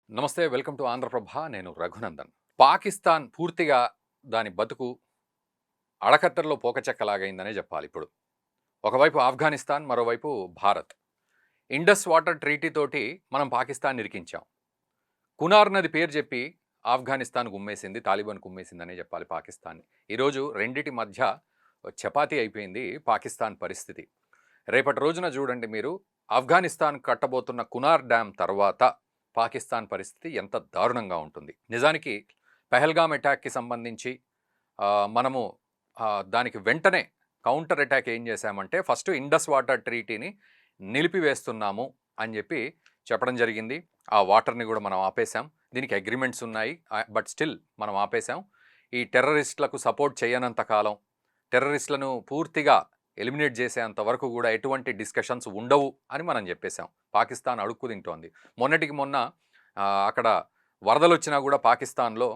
నమస్తే. Welcome to Andhra Prabha. నేను రఘునందన్. పాకిస్తాన్ పూర్తిగా దాని బతుకు అడకత్తెరలో పోకచెక్కలాగైందనే జెప్పాలి ఇప్పుడు. ఒకవైపు ఆఫ్ఘనిస్తాన్, మరోవైపు భారత్. ఇండస్ వాటర్ ట్రీటీ తోటి మనం పాకిస్తాన్ ఇరికించాం. కునార్ నది పేరు జెప్పి ఆఫ్ఘనిస్తాన్ గుమ్మేసింది, తాలిబాన్ కుమ్మేసిందనే జెప్పాలి పాకిస్తాన్‌ని. ఈరోజు రెండిటి మధ్య చపాతీ అయిపోయింది పాకిస్తాన్ పరిస్థితి. రేపటి రోజున జూడండి మీరు, ఆఫ్ఘనిస్తాన్ కట్టబోతున్న కునార్ డ్యామ్ తర్వాత పాకిస్తాన్ పరిస్థితి ఎంత దారుణంగా ఉంటుంది. నిజానికి పెహల్గామ్ అటాక్‌కి సంబంధించి మనము దానికి వెంటనే కౌంటర్ అటాక్ ఏం చేశామంటే, ఫస్ట్ ఇండస్ వాటర్ ట్రీటీని నిలిపివేస్తున్నాము అని చెప్పి చెప్పడం జరిగింది. ఆ వాటర్‌ని కూడా మనం ఆపేసాం. దీనికి అగ్రీమెంట్స్ ఉన్నాయి. బట్ స్టిల్ మనం ఆపేసాం. ఈ టెర్రరిస్టులకు సపోర్ట్ చేయనంత కాలం, టెర్రరిస్టులను పూర్తిగా ఎలిమినేట్ చేసేంత వరకు కూడా ఎటువంటి డిస్కషన్స్ ఉండవు అని మనం చెప్పేసాం. పాకిస్తాన్ అడుక్కు తింటోంది. మొన్నటికి మొన్న అక్కడ వరదలొచ్చినా కూడా పాకిస్తాన్‌లో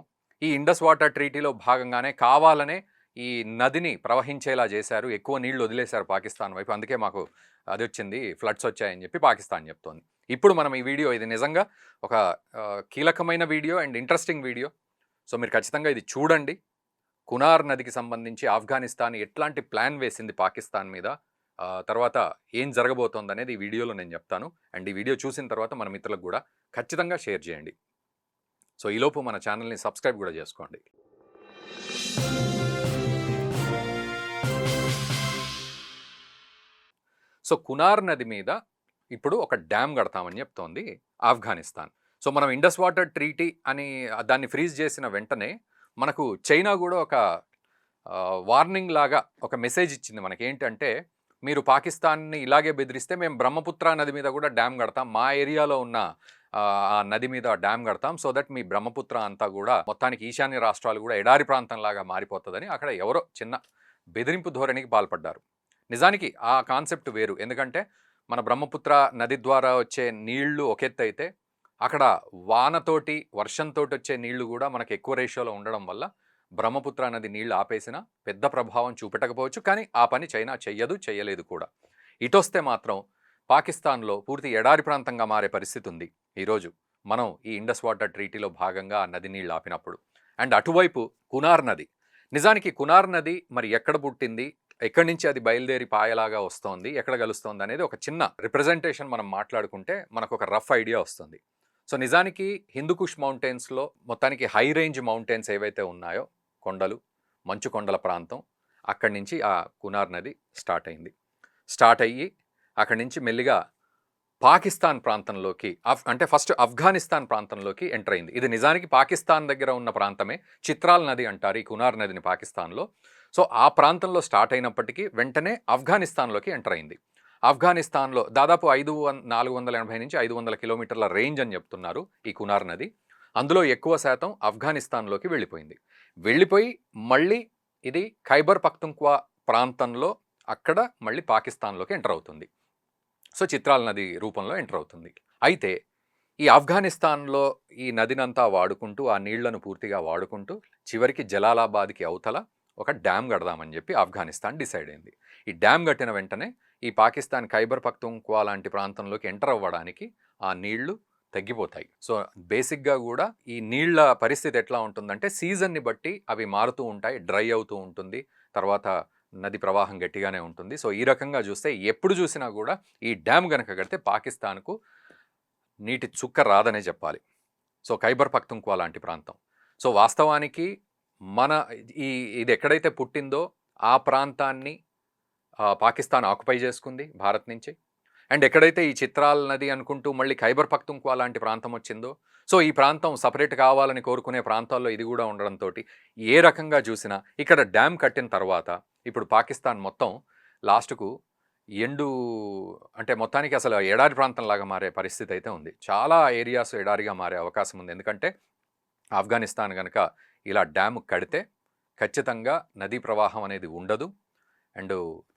ఈ ఇండస్ వాటర్ ట్రీటీలో భాగంగానే కావాలనే ఈ నదిని ప్రవహించేలా చేశారు. ఎక్కువ నీళ్లు వదిలేశారు పాకిస్తాన్ వైపు. అందుకే మాకు అదొచ్చింది, ఫ్లడ్స్ వచ్చాయని చెప్పి పాకిస్తాన్ చెప్తోంది. ఇప్పుడు మనం ఈ వీడియో, ఇది నిజంగా ఒక కీలకమైన video and interesting video. So మీరు ఖచ్చితంగా ఇది చూడండి. కునార్ నదికి సంబంధించి ఆఫ్ఘనిస్తాన్ ఎట్లాంటి ప్లాన్ వేసింది పాకిస్తాన్ మీద, తర్వాత ఏం జరగబోతోందనేది ఈ వీడియోలో నేను చెప్తాను. అండ్ ఈ వీడియో చూసిన తర్వాత మన మిత్రులకు కూడా ఖచ్చితంగా షేర్ చేయండి. సో ఈలోపు మన ఛానల్ని సబ్స్క్రైబ్ కూడా చేసుకోండి. సో కునార్ నది మీద ఇప్పుడు ఒక డ్యామ్ కడతామని చెప్తోంది ఆఫ్ఘనిస్తాన్. సో మనం ఇండస్ వాటర్ ట్రీటీ అని దాన్ని ఫ్రీజ్ చేసిన వెంటనే మనకు చైనా కూడా ఒక వార్నింగ్ లాగా ఒక మెసేజ్ ఇచ్చింది మనకి. ఏంటంటే, మీరు పాకిస్తాన్ని ఇలాగే బెదిరిస్తే మేము బ్రహ్మపుత్ర నది మీద కూడా డ్యామ్ కడతాం, మా ఏరియాలో ఉన్న ఆ నది మీద డ్యామ్ కడతాం, సో దట్ మీ బ్రహ్మపుత్ర అంతా కూడా మొత్తానికి ఈశాన్య రాష్ట్రాలు కూడా ఎడారి ప్రాంతంలాగా మారిపోతుందని అక్కడ ఎవరో చిన్న బెదిరింపు ధోరణికి పాల్పడ్డారు. నిజానికి ఆ కాన్సెప్ట్ వేరు. ఎందుకంటే మన బ్రహ్మపుత్ర నది ద్వారా వచ్చే నీళ్లు ఒక ఎత్తు అయితే, అక్కడ వానతోటి వర్షంతో వచ్చే నీళ్లు కూడా మనకు ఎక్కువ రేషియోలో ఉండడం వల్ల బ్రహ్మపుత్ర నది నీళ్లు ఆపేసిన పెద్ద ప్రభావం చూపెట్టకపోవచ్చు. కానీ ఆ పని చైనా చెయ్యదు, చేయలేదు కూడా. ఇటొస్తే మాత్రం పాకిస్తాన్లో పూర్తి ఎడారి ప్రాంతంగా మారే పరిస్థితి ఉంది ఈరోజు, మనం ఈ ఇండస్ వాటర్ ట్రీటీలో భాగంగా ఆ నది నీళ్ళు ఆపినప్పుడు. అండ్ అటువైపు కునార్ నది. నిజానికి కునార్ నది మరి ఎక్కడ పుట్టింది, ఎక్కడి నుంచి అది బయలుదేరి పాయలాగా వస్తోంది, ఎక్కడ కలుస్తోంది అనేది ఒక చిన్న రిప్రజెంటేషన్ మనం మాట్లాడుకుంటే మనకు ఒక రఫ్ ఐడియా వస్తుంది. సో నిజానికి హిందూకుష్ మౌంటైన్స్లో మొత్తానికి హై రేంజ్ మౌంటైన్స్ ఏవైతే ఉన్నాయో, కొండలు, మంచు కొండల ప్రాంతం, అక్కడి నుంచి ఆ కునార్ నది స్టార్ట్ అయ్యి అక్కడి నుంచి మెల్లిగా పాకిస్తాన్ ప్రాంతంలోకి, అంటే ఫస్ట్ ఆఫ్ఘనిస్తాన్ ప్రాంతంలోకి ఎంటర్ అయింది. ఇది నిజానికి పాకిస్తాన్ దగ్గర ఉన్న ప్రాంతమే. చిత్రాల్ నది అంటారు ఈ కునార్ నదిని పాకిస్తాన్లో. సో ఆ ప్రాంతంలో స్టార్ట్ అయినప్పటికీ వెంటనే ఆఫ్ఘనిస్తాన్లోకి ఎంటర్ అయింది. ఆఫ్ఘనిస్తాన్లో దాదాపు 480 నుంచి 500 కిలోమీటర్ల రేంజ్ అని చెప్తున్నారు ఈ కునార్ నది. అందులో ఎక్కువ శాతం ఆఫ్ఘనిస్తాన్లోకి వెళ్ళిపోయి మళ్ళీ ఇది ఖైబర్ పఖ్తుంఖ్వా ప్రాంతంలో అక్కడ మళ్ళీ పాకిస్తాన్లోకి ఎంటర్ అవుతుంది. సో చిత్రాల్ నది రూపంలో ఎంటర్ అవుతుంది. అయితే ఈ ఆఫ్ఘనిస్తాన్లో ఈ నదినంతా వాడుకుంటూ, ఆ నీళ్లను పూర్తిగా వాడుకుంటూ చివరికి జలాలాబాద్కి అవతల ఒక డ్యామ్ కడదామని చెప్పి ఆఫ్ఘనిస్తాన్ డిసైడ్ అయింది. ఈ డ్యామ్ కట్టిన వెంటనే ఈ పాకిస్తాన్ ఖైబర్ పఖ్తుంఖ్వా లాంటి ప్రాంతంలోకి ఎంటర్ అవ్వడానికి ఆ నీళ్లు తగ్గిపోతాయి. సో బేసిక్గా కూడా ఈ నీళ్ల పరిస్థితి ఎట్లా ఉంటుందంటే, సీజన్ని బట్టి అవి మారుతూ ఉంటాయి, డ్రై అవుతూ ఉంటుంది, తర్వాత నది ప్రవాహం గట్టిగానే ఉంటుంది. సో ఈ రకంగా చూస్తే ఎప్పుడు చూసినా కూడా ఈ డ్యామ్ కనుక కడితే పాకిస్తాన్కు నీటి చుక్క రాదనే చెప్పాలి. సో ఖైబర్ పఖ్తుంఖ్వా లాంటి ప్రాంతం. సో వాస్తవానికి మన ఇది ఎక్కడైతే పుట్టిందో ఆ ప్రాంతాన్ని పాకిస్తాన్ ఆక్యుపై చేసుకుంది భారత్ నుంచి. అండ్ ఎక్కడైతే ఈ చిత్రాల్ నది అనుకుంటూ మళ్ళీ ఖైబర్ పఖ్తుంఖ్వా లాంటి ప్రాంతం వచ్చిందో, సో ఈ ప్రాంతం సపరేట్ కావాలని కోరుకునే ప్రాంతాల్లో ఇది కూడా ఉండడంతో ఏ రకంగా చూసినా ఇక్కడ డ్యామ్ కట్టిన తర్వాత ఇప్పుడు పాకిస్తాన్ మొత్తం లాస్ట్కు అంటే మొత్తానికి అసలు ఎడారి ప్రాంతంలాగా మారే పరిస్థితి అయితే ఉంది. చాలా ఏరియాస్ ఎడారిగా మారే అవకాశం ఉంది. ఎందుకంటే ఆఫ్ఘనిస్తాన్ కనుక ఇలా డ్యామ్ కడితే ఖచ్చితంగా నదీ ప్రవాహం అనేది ఉండదు. అండ్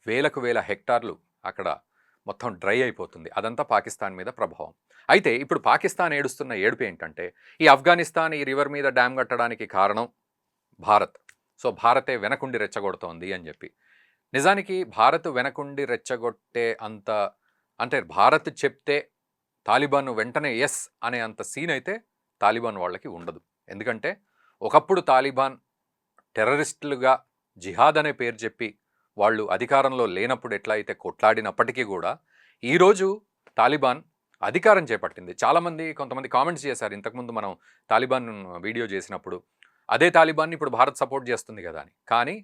వేలకు వేల హెక్టార్లు అక్కడ మొత్తం డ్రై అయిపోతుంది. అదంతా పాకిస్తాన్ మీద ప్రభావం. అయితే ఇప్పుడు పాకిస్తాన్ ఏడుస్తున్న ఏడుపు ఏంటంటే, ఈ ఆఫ్ఘనిస్తాన్ ఈ రివర్ మీద డ్యామ్ కట్టడానికి కారణం భారత్. సో భారతే వెనకుండి రెచ్చగొడుతోంది అని చెప్పి. నిజానికి భారత్ వెనకుండి రెచ్చగొట్టే అంత, అంటే భారత్ చెప్తే తాలిబాన్ వెంటనే ఎస్ అనే అంత సీన్ అయితే తాలిబాన్ వాళ్ళకి ఉండదు. ఎందుకంటే ఒకప్పుడు తాలిబాన్ టెర్రరిస్టులుగా జిహాద్ అనే పేరు చెప్పి వాళ్ళు అధికారంలో లేనప్పుడు ఎట్లా అయితే కొట్లాడినప్పటికీ కూడా ఈరోజు తాలిబాన్ అధికారం చేపట్టింది. చాలామంది కొంతమంది కామెంట్స్ చేశారు ఇంతకుముందు మనం తాలిబాన్ వీడియో చేసినప్పుడు, అదే తాలిబాన్ని ఇప్పుడు భారత్ సపోర్ట్ చేస్తుంది కదా అని. కానీ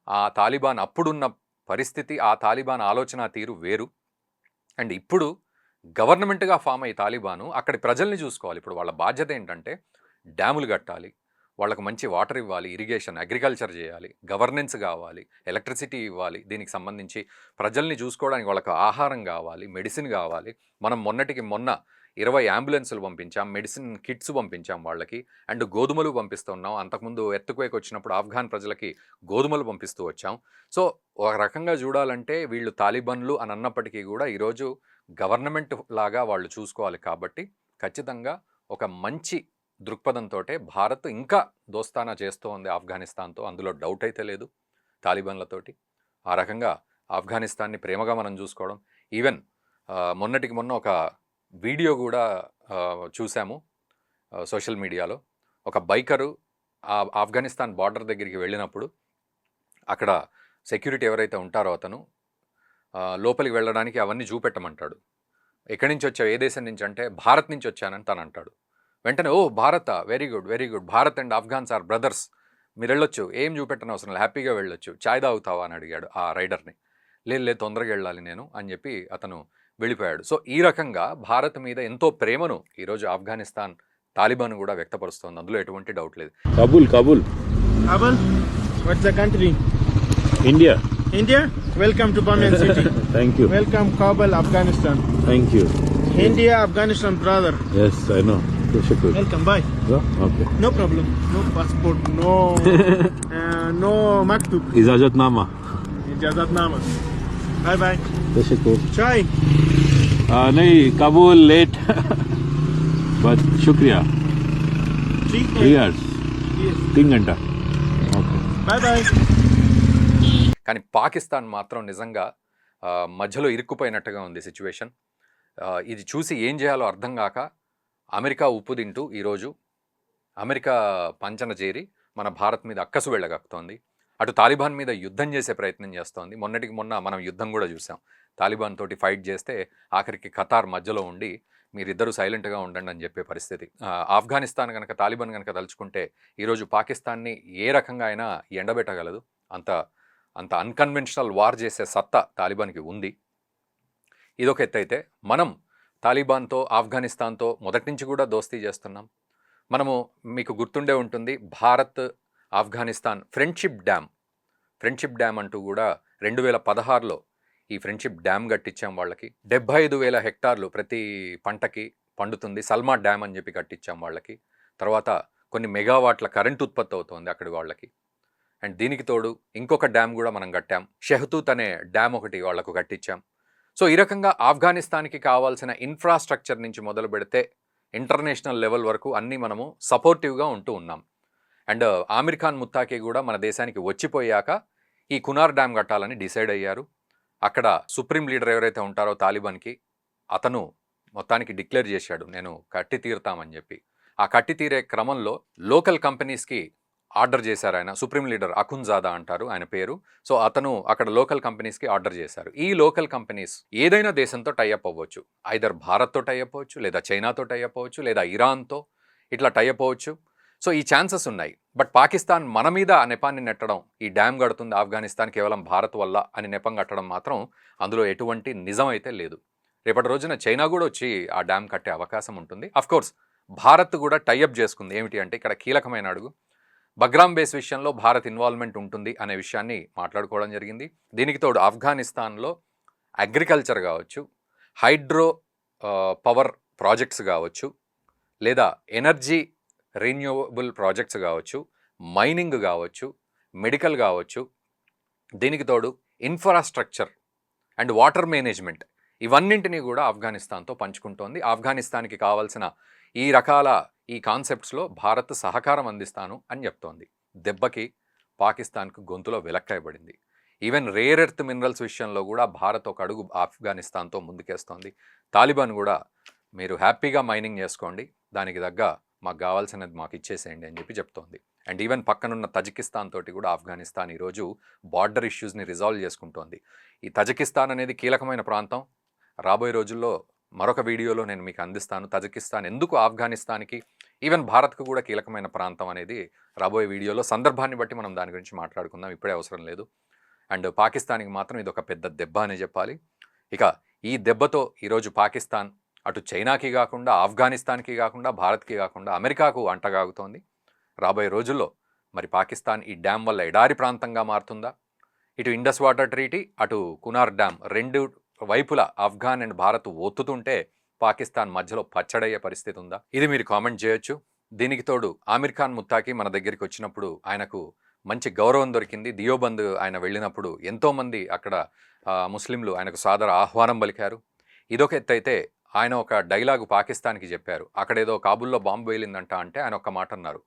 ఆ తాలిబాన్ అప్పుడున్న పరిస్థితి, ఆ తాలిబాన్ ఆలోచన తీరు వేరు. అండ్ ఇప్పుడు గవర్నమెంట్గా ఫామ్ అయ్యి తాలిబాను అక్కడి ప్రజల్ని చూసుకోవాలి. ఇప్పుడు వాళ్ళ బాధ్యత ఏంటంటే డ్యాములు కట్టాలి, వాళ్ళకు మంచి వాటర్ ఇవ్వాలి, ఇరిగేషన్, అగ్రికల్చర్ చేయాలి, గవర్నెన్స్ కావాలి, ఎలక్ట్రిసిటీ ఇవ్వాలి, దీనికి సంబంధించి ప్రజల్ని చూసుకోవడానికి వాళ్ళకు ఆహారం కావాలి, మెడిసిన్ కావాలి. మనం మొన్నటికి మొన్న 20 అంబులెన్సులు పంపించాం, మెడిసిన్ కిట్స్ పంపించాం వాళ్ళకి, అండ్ గోధుమలు పంపిస్తున్నాం. అంతకుముందు ఎర్త్క్వేక్ వచ్చినప్పుడు ఆఫ్ఘాన్ ప్రజలకి గోధుమలు పంపిస్తూ వచ్చాం. సో ఒక రకంగా చూడాలంటే వీళ్ళు తాలిబాన్లు అని అన్నప్పటికీ కూడా ఈరోజు గవర్నమెంట్ లాగా వాళ్ళు చూసుకోవాలి. కాబట్టి ఖచ్చితంగా ఒక మంచి దృక్పథంతోటే భారత్ ఇంకా దోస్తానా చేస్తూ ఉంది ఆఫ్ఘనిస్తాన్తో, అందులో డౌట్ అయితే లేదు తాలిబాన్లతోటి. ఆ రకంగా ఆఫ్ఘనిస్తాన్ని ప్రేమగా మనం చూసుకోవడం. ఈవెన్ మొన్నటికి మొన్న ఒక వీడియో కూడా చూసాము సోషల్ మీడియాలో. ఒక బైకరు ఆఫ్ఘనిస్తాన్ బార్డర్ దగ్గరికి వెళ్ళినప్పుడు అక్కడ సెక్యూరిటీ ఎవరైతే ఉంటారో అతను లోపలికి వెళ్ళడానికి అవన్నీ చూపెట్టమంటాడు. ఎక్కడి నుంచి వచ్చావు, ఏ దేశం నుంచి అంటే భారత్ నుంచి వచ్చానని తను అంటాడు. వెంటనే ఓ భారత, very good very good, Bharat and Afghans are brothers, మీరు వెళ్ళొచ్చు, ఏం చూపెట్టని అవసరం, హ్యాపీగా వెళ్ళొచ్చు, చాయ్ తాగుతావా అని అడిగాడు ఆ రైడర్ని. లేదు తొందరగా వెళ్ళాలి నేను అని చెప్పి అతను వెళ్ళిపోయాడు. సో ఈ రకంగా భారత్ మీద ఎంతో ప్రేమను ఈరోజు ఆఫ్ఘనిస్తాన్ తాలిబాన్ కూడా వ్యక్తపరుస్తోంది, అందులో ఎటువంటి డౌట్ లేదు. Kabul. Kabul, what's the country? India. India? Welcome to Bamiyan City. Thank you. Welcome Kabul, Afghanistan. Thank you. India, Afghanistan, brother. Yes, I know. Shukr. Welcome, bye. Okay. No problem. No passport, no maktub. Ijazatnama. Ijazatnama. Bye bye. Shukr. Chai. नहीं Kabul late, but शुक्रिया. 3 hours. Yes. 3 घंटा. Okay. Bye bye. కానీ పాకిస్తాన్ మాత్రం నిజంగా మధ్యలో ఇరుక్కుపోయినట్టుగా ఉంది situation. ఇది చూసి ఏం చేయాలో అర్థం కాక అమెరికా ఉప్పు తింటూ ఈరోజు అమెరికా పంచన చేరి మన భారత్ మీద అక్కసు వెళ్ళగక్కుతోంది. అటు తాలిబాన్ మీద యుద్ధం చేసే ప్రయత్నం చేస్తోంది. మొన్నటికి మొన్న మనం యుద్ధం కూడా చూసాం. తాలిబాన్ తోటి ఫైట్ చేస్తే ఆఖరికి ఖతార్ మధ్యలో ఉండి మీరిద్దరూ సైలెంట్గా ఉండండి అని చెప్పే పరిస్థితి. ఆఫ్ఘనిస్తాన్ కనుక తాలిబాన్ కనుక తలుచుకుంటే ఈరోజు పాకిస్తాన్ని ఏ రకంగా అయినా ఎండబెట్టగలదు. అంత అన్కన్వెన్షనల్ వార్ చేసే సత్తా తాలిబాన్కి ఉంది. ఇదొక ఎత్తు అయితే, మనం తాలిబాన్తో ఆఫ్ఘనిస్తాన్తో మొదటి నుంచి కూడా దోస్తీ చేస్తున్నాం. మనము మీకు గుర్తుండే ఉంటుంది, భారత్ ఆఫ్ఘనిస్తాన్ ఫ్రెండ్షిప్ డ్యామ్ అంటూ కూడా 2016లో ఈ ఫ్రెండ్షిప్ డ్యామ్ కట్టించాం వాళ్ళకి. 75,000 హెక్టార్లు ప్రతి పంటకి పండుతుంది, సల్మా డ్యామ్ అని చెప్పి కట్టించాం వాళ్ళకి. తర్వాత కొన్ని మెగావాట్ల కరెంట్ ఉత్పత్తి అవుతోంది అక్కడి వాళ్ళకి. అండ్ దీనికి తోడు ఇంకొక డ్యామ్ కూడా మనం కట్టాం, షెహతూత్ అనే డ్యామ్ ఒకటి వాళ్లకు కట్టించాం. సో ఈ రకంగా ఆఫ్ఘనిస్తాన్కి కావాల్సిన ఇన్ఫ్రాస్ట్రక్చర్ నుంచి మొదలు పెడితే ఇంటర్నేషనల్ లెవెల్ వరకు అన్నీ మనము సపోర్టివ్గా ఉంటూ ఉన్నాం. అండ్ ఆమిర్ ఖాన్ ముత్తాకి కూడా మన దేశానికి వచ్చిపోయాక ఈ కునార్ డ్యామ్ కట్టాలని డిసైడ్ అయ్యారు. అక్కడ సుప్రీం లీడర్ ఎవరైతే ఉంటారో తాలిబాన్కి, అతను మొత్తానికి డిక్లేర్ చేశాడు నేను కట్టి తీరుతామని చెప్పి. ఆ కట్టి తీరే క్రమంలో లోకల్ కంపెనీస్కి ఆర్డర్ చేశారు ఆయన. సుప్రీం లీడర్ అఖున్జాదా అంటారు ఆయన పేరు. సో అతను అక్కడ లోకల్ కంపెనీస్కి ఆర్డర్ చేశారు. ఈ లోకల్ కంపెనీస్ ఏదైనా దేశంతో టైఅప్ అవ్వచ్చు, ఐదర్ భారత్తో టైఅప్ అవ్వచ్చు, లేదా చైనాతో టైఅప్ అవ్వచ్చు, లేదా ఇరాన్తో ఇట్లా టైఅప్ అవ్వచ్చు. సో ఈ ఛాన్సెస్ ఉన్నాయి. బట్ పాకిస్తాన్ మన మీద ఆ నెపాన్ని నెట్టడం, ఈ డ్యామ్ కడుతుంది ఆఫ్ఘనిస్తాన్ కేవలం భారత్ వల్ల అని నెపం కట్టడం మాత్రం అందులో ఎటువంటి నిజం అయితే లేదు. రేపటి రోజున చైనా కూడా వచ్చి ఆ డ్యామ్ కట్టే అవకాశం ఉంటుంది. అఫ్కోర్స్ భారత్ కూడా టైఅప్ చేసుకుంది. ఏమిటి అంటే ఇక్కడ కీలకమైన అడుగు, బగ్రామ్ బేస్ విషయంలో భారత్ ఇన్వాల్వ్మెంట్ ఉంటుంది అనే విషయాన్ని మాట్లాడుకోవడం జరిగింది. దీనికి తోడు ఆఫ్ఘనిస్తాన్లో అగ్రికల్చర్ కావచ్చు, హైడ్రో పవర్ ప్రాజెక్ట్స్ కావచ్చు, లేదా ఎనర్జీ రెన్యూవబుల్ ప్రాజెక్ట్స్ కావచ్చు, మైనింగ్ కావచ్చు, మెడికల్ కావచ్చు, దీనికి తోడు ఇన్ఫ్రాస్ట్రక్చర్ అండ్ వాటర్ మేనేజ్మెంట్, ఇవన్నింటినీ కూడా ఆఫ్ఘనిస్తాన్తో పంచుకుంటోంది. ఆఫ్ఘనిస్తాన్కి కావాల్సిన ఈ కాన్సెప్ట్స్లో భారత్ సహకారం అందిస్తాను అని చెప్తోంది. దెబ్బకి పాకిస్తాన్కు గొంతులో వెలక్కాయబడింది. ఈవెన్ రేర్ ఎర్త్ మినరల్స్ విషయంలో కూడా భారత్ ఒక అడుగు ఆఫ్ఘనిస్తాన్తో ముందుకేస్తోంది. తాలిబాన్ కూడా మీరు హ్యాపీగా మైనింగ్ చేసుకోండి, దానికి తగ్గ మాకు కావాల్సినది మాకు ఇచ్చేసేయండి అని చెప్పి చెప్తోంది. అండ్ ఈవెన్ పక్కనున్న తజికిస్తాన్ తోటి కూడా ఆఫ్ఘనిస్తాన్ ఈరోజు బార్డర్ ఇష్యూస్ని రిజాల్వ్ చేసుకుంటోంది. ఈ తజికిస్తాన్ అనేది కీలకమైన ప్రాంతం. రాబోయే రోజుల్లో మరొక వీడియోలో నేను మీకు అందిస్తాను. తజికిస్తాన్ ఎందుకు ఆఫ్ఘనిస్తాన్కి ఈవెన్ భారత్కు కూడా కీలకమైన ప్రాంతం అనేది రాబోయే వీడియోలో సందర్భాన్ని బట్టి మనం దాని గురించి మాట్లాడుకుందాం. ఇప్పుడే అవసరం లేదు. అండ్ పాకిస్తాన్కి మాత్రం ఇది ఒక పెద్ద దెబ్బ అనే చెప్పాలి. ఇక ఈ దెబ్బతో ఈరోజు పాకిస్తాన్ అటు చైనాకి కాకుండా, ఆఫ్ఘనిస్తాన్కి కాకుండా, భారత్కి కాకుండా అమెరికాకు అంటగాగుతోంది. రాబోయే రోజుల్లో మరి పాకిస్తాన్ ఈ డ్యామ్ వల్ల ఎడారి ప్రాంతంగా మారుతుందా? ఇటు ఇండస్ వాటర్ ట్రీటీ, అటు కునార్ డ్యామ్ రెండు వైపులా ఆఫ్ఘాన్ అండ్ భారత్ ఒత్తుతుంటే పాకిస్తాన్ మధ్యలో పచ్చడయ్యే పరిస్థితి ఉందా? ఇది మీరు కామెంట్ చేయొచ్చు. దీనికి తోడు ఆమిర్ ఖాన్ ముత్తాకి మన దగ్గరికి వచ్చినప్పుడు ఆయనకు మంచి గౌరవం దొరికింది. దియోబంద్ ఆయన వెళ్ళినప్పుడు ఎంతోమంది అక్కడ ముస్లింలు ఆయనకు సాదర ఆహ్వానం పలికారు. ఇదొక ఎత్తు అయితే ఆయన ఒక డైలాగు పాకిస్తాన్కి చెప్పారు. అక్కడేదో కాబుల్లో బాంబు వేలిందంట అంటే ఆయన ఒక్క మాట అన్నారు,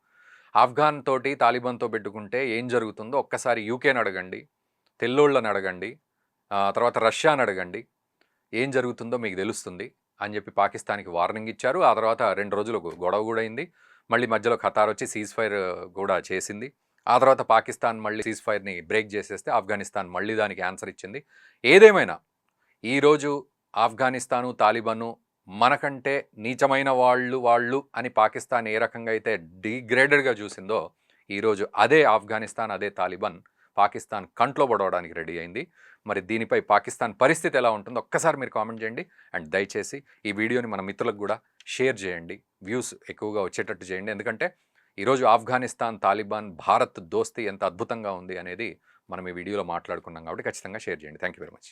ఆఫ్ఘాన్ తోటి తాలిబాన్తో పెట్టుకుంటే ఏం జరుగుతుందో ఒక్కసారి యూకేని అడగండి, తెల్లోళ్ళని అడగండి, తర్వాత రష్యాని అడగండి, ఏం జరుగుతుందో మీకు తెలుస్తుంది అని చెప్పి పాకిస్తాన్కి వార్నింగ్ ఇచ్చారు. ఆ తర్వాత 2 రోజులు గొడవ కూడా అయింది. మళ్ళీ మధ్యలో ఖతార్ వచ్చి సీజ్ ఫైర్ కూడా చేసింది. ఆ తర్వాత పాకిస్తాన్ మళ్ళీ సీజ్ ఫైర్ని బ్రేక్ చేసేస్తే ఆఫ్ఘనిస్తాన్ మళ్ళీ దానికి ఆన్సర్ ఇచ్చింది. ఏదేమైనా ఈరోజు ఆఫ్ఘనిస్తాను, తాలిబాను మనకంటే నీచమైన వాళ్ళు అని పాకిస్తాన్ ఏ రకంగా అయితే డిగ్రేడెడ్గా చూసిందో, ఈరోజు అదే ఆఫ్ఘనిస్తాన్, అదే తాలిబాన్ పాకిస్తాన్ కంట్లో పడవడానికి రెడీ అయింది. మరి దీనిపై పాకిస్తాన్ పరిస్థితి ఎలా ఉంటుందో ఒక్కసారి మీరు కామెంట్ చేయండి. అండ్ దయచేసి ఈ వీడియోని మన మిత్రులకు కూడా షేర్ చేయండి, వ్యూస్ ఎక్కువగా వచ్చేటట్టు చేయండి. ఎందుకంటే ఈరోజు ఆఫ్ఘనిస్తాన్, తాలిబాన్, భారత్ దోస్తీ ఎంత అద్భుతంగా ఉంది అనేది మనం ఈ వీడియోలో మాట్లాడుకున్నాం కాబట్టి ఖచ్చితంగా షేర్ చేయండి. Thank you very much.